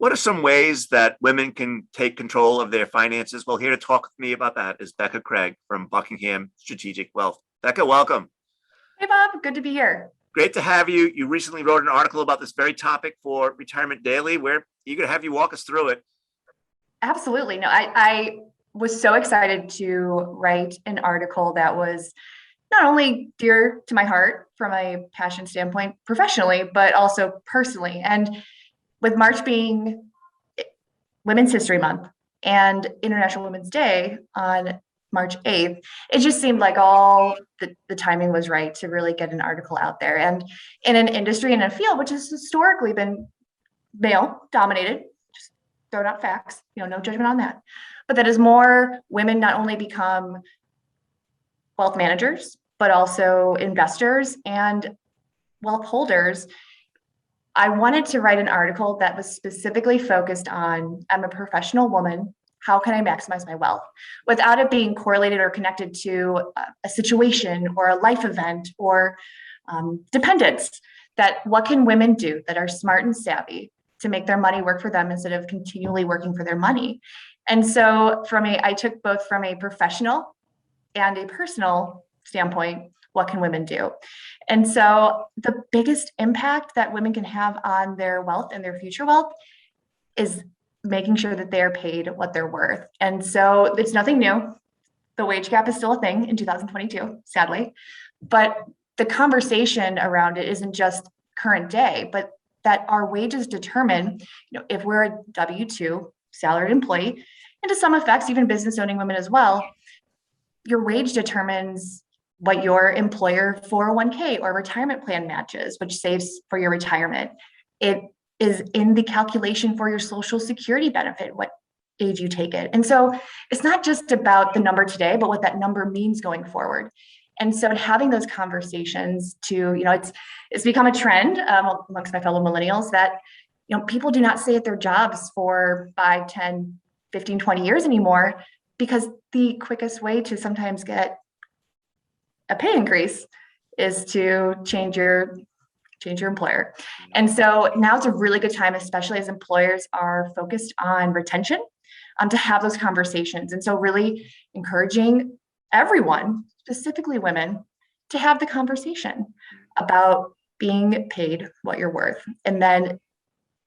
What are some ways that women can take control of their finances? Well, here to talk with me about that is Becca Craig from Buckingham Strategic Wealth. Becca, welcome. Hey, Bob. Good to be here. Great to have you. You recently wrote an article about this very topic for Retirement Daily. We're eager to have you walk us through it. Absolutely. No, I was so excited to write an article that was not only dear to my heart from a passion standpoint professionally, but also personally. And with March being Women's History Month and International Women's Day on March 8th, it just seemed like all the timing was right to really get an article out there. And in an industry and a field which has historically been male dominated, just throwing out facts, no judgment on that. But that as more women not only become wealth managers, but also investors and wealth holders, I wanted to write an article that was specifically focused on, I'm a professional woman, how can I maximize my wealth without it being correlated or connected to a situation or a life event or dependence? That what can women do that are smart and savvy to make their money work for them instead of continually working for their money? And so I took both from a professional and a personal standpoint, what can women do? And so the biggest impact that women can have on their wealth and their future wealth is making sure that they are paid what they're worth. And so it's nothing new. The wage gap is still a thing in 2022, sadly. But the conversation around it isn't just current day, but that our wages determine, if we're a W-2 salaried employee, and to some effects, even business owning women as well, your wage determines what your employer 401k or retirement plan matches, which saves for your retirement. It is in the calculation for your Social Security benefit, what age you take it. And so it's not just about the number today, but what that number means going forward. And so having those conversations it's become a trend amongst my fellow millennials that, people do not stay at their jobs for 5, 10, 15, 20 years anymore, because the quickest way to sometimes get a pay increase is to change your employer. And so now it's a really good time, especially as employers are focused on retention, to have those conversations. And so really encouraging everyone, specifically women, to have the conversation about being paid what you're worth, and then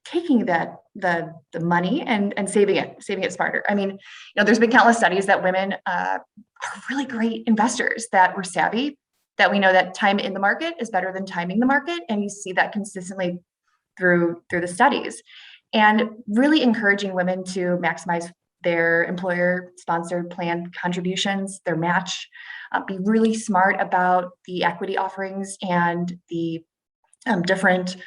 taking that the money and saving it smarter. I mean, there's been countless studies that women are really great investors, that were savvy, that we know that time in the market is better than timing the market. And you see that consistently through the studies, and really encouraging women to maximize their employer sponsored plan contributions, their match, be really smart about the equity offerings and the different,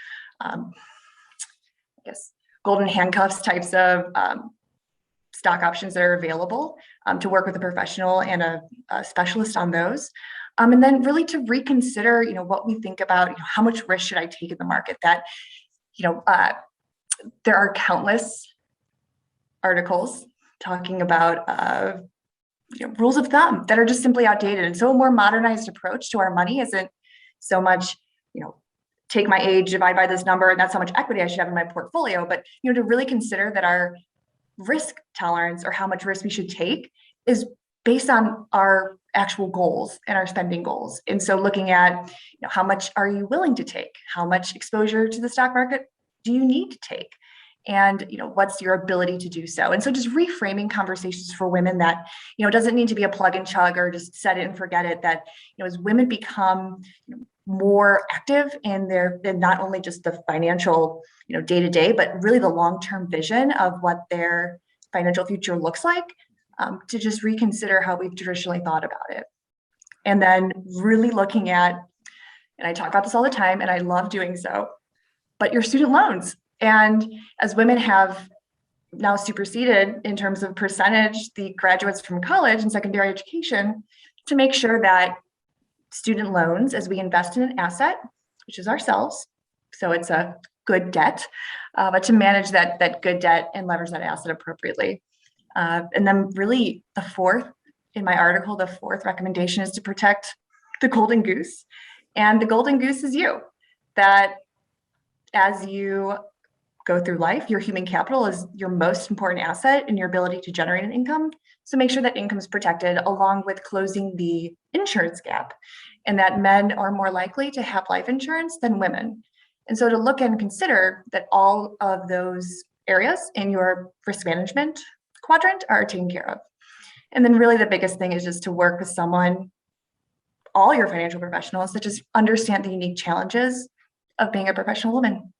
golden handcuffs types of stock options that are available, to work with a professional and a specialist on those. And then really to reconsider, what we think about, how much risk should I take in the market? That, there are countless articles talking about, rules of thumb that are just simply outdated. And so a more modernized approach to our money isn't so much, take my age, divide by this number, and that's how much equity I should have in my portfolio. But, to really consider that our risk tolerance, or how much risk we should take, is based on our actual goals and our spending goals. And so looking at, how much are you willing to take? How much exposure to the stock market do you need to take? And, what's your ability to do so? And so just reframing conversations for women that, it doesn't need to be a plug and chug or just set it and forget it, that, as women become more active in not only just the financial, day to day, but really the long-term vision of what their financial future looks like, to just reconsider how we've traditionally thought about it. And then really looking at, and I talk about this all the time, and I love doing so, but your student loans. And as women have now superseded in terms of percentage the graduates from college and secondary education, to make sure that student loans, as we invest in an asset, which is ourselves, so it's a good debt, but to manage that good debt and leverage that asset appropriately. And then really in my article, the fourth recommendation is to protect the golden goose. And the golden goose is you. That as you go through life, your human capital is your most important asset in your ability to generate an income. So make sure that income is protected along with closing the insurance gap, and that men are more likely to have life insurance than women. And so to look and consider that all of those areas in your risk management quadrant are taken care of. And then really the biggest thing is just to work with someone, all your financial professionals, that just understand the unique challenges of being a professional woman.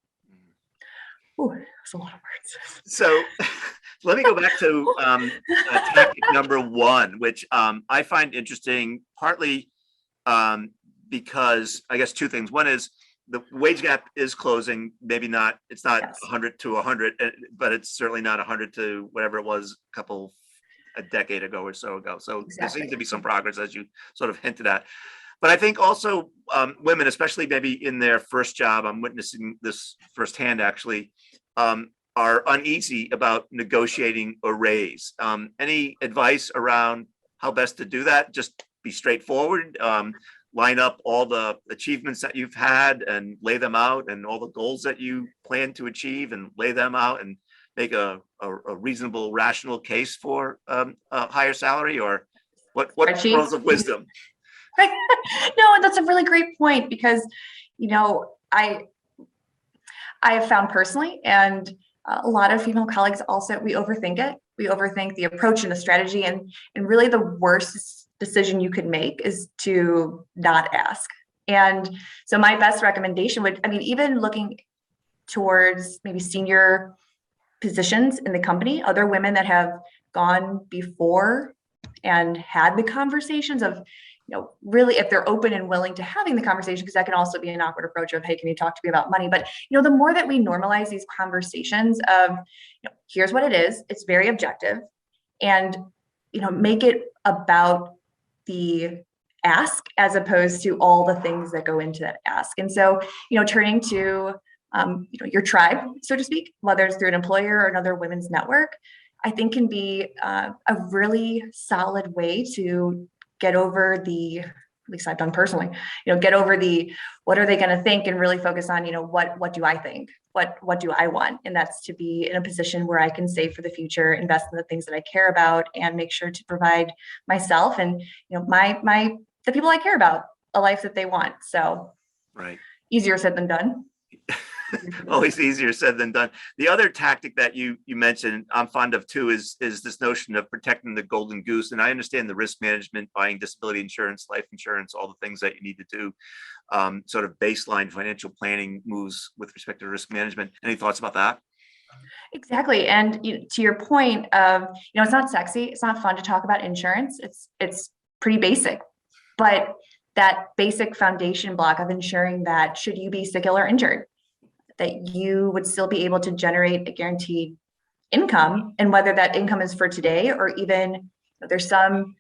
Ooh, that's a lot of words. So let me go back to tactic number one, which I find interesting, partly because I guess two things. One is the wage gap is closing. Maybe not, it's not Yes. 100 to 100, but it's certainly not 100 to whatever it was a decade ago or so ago. So there seems to be some progress, as you sort of hinted at. But I think also women, especially maybe in their first job, I'm witnessing this firsthand actually, are uneasy about negotiating a raise. Any advice around how best to do that? Just be straightforward, line up all the achievements that you've had and lay them out, and all the goals that you plan to achieve and lay them out, and make a reasonable, rational case for a higher salary, or what pearls of wisdom? No, and that's a really great point, because, I have found personally, and a lot of female colleagues also, we overthink it. We overthink the approach and the strategy, and really the worst decision you could make is to not ask. And so my best recommendation would, even looking towards maybe senior positions in the company, other women that have gone before and had the conversations of, really, if they're open and willing to having the conversation, because that can also be an awkward approach of, hey, can you talk to me about money? But, the more that we normalize these conversations of, here's what it is, it's very objective, and, make it about the ask as opposed to all the things that go into that ask. And so, turning to, your tribe, so to speak, whether it's through an employer or another women's network, I think can be a really solid way to get over the, at least I've done personally, get over the, what are they going to think, and really focus on, what do I think? What do I want? And that's to be in a position where I can save for the future, invest in the things that I care about, and make sure to provide myself and, the people I care about a life that they want. So right. Easier said than done. Always easier said than done. The other tactic that you mentioned, I'm fond of too, is this notion of protecting the golden goose. And I understand the risk management, buying disability insurance, life insurance, all the things that you need to do, sort of baseline financial planning moves with respect to risk management. Any thoughts about that? Exactly. And to your point of, it's not sexy, it's not fun to talk about insurance. It's pretty basic, but that basic foundation block of ensuring that should you be sick, ill, or injured, that you would still be able to generate a guaranteed income. And whether that income is for today, or even there's some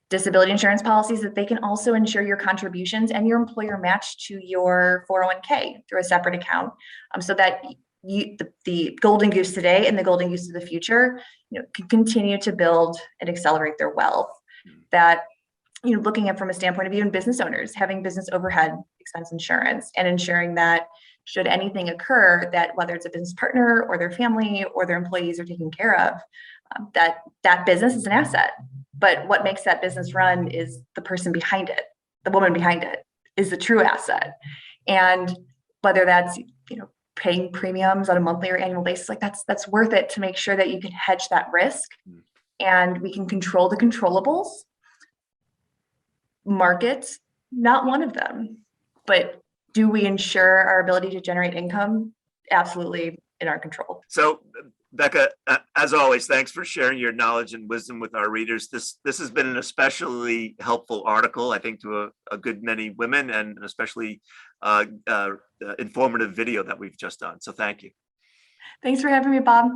disability insurance policies that they can also insure your contributions and your employer match to your 401k through a separate account, so that the golden goose today and the golden goose of the future, can continue to build and accelerate their wealth. That, looking at from a standpoint of even business owners, having business overhead expense insurance, and ensuring that should anything occur, that whether it's a business partner or their family or their employees are taken care of, that business is an asset. But what makes that business run is the person behind it, the woman behind it is the true asset. And whether that's, paying premiums on a monthly or annual basis, like that's worth it to make sure that you can hedge that risk, and we can control the controllables. Markets, not one of them, but do we ensure our ability to generate income? Absolutely in our control. So, Becca, as always, thanks for sharing your knowledge and wisdom with our readers. This has been an especially helpful article, I think, to a good many women, and an especially informative video that we've just done. So thank you. Thanks for having me, Bob.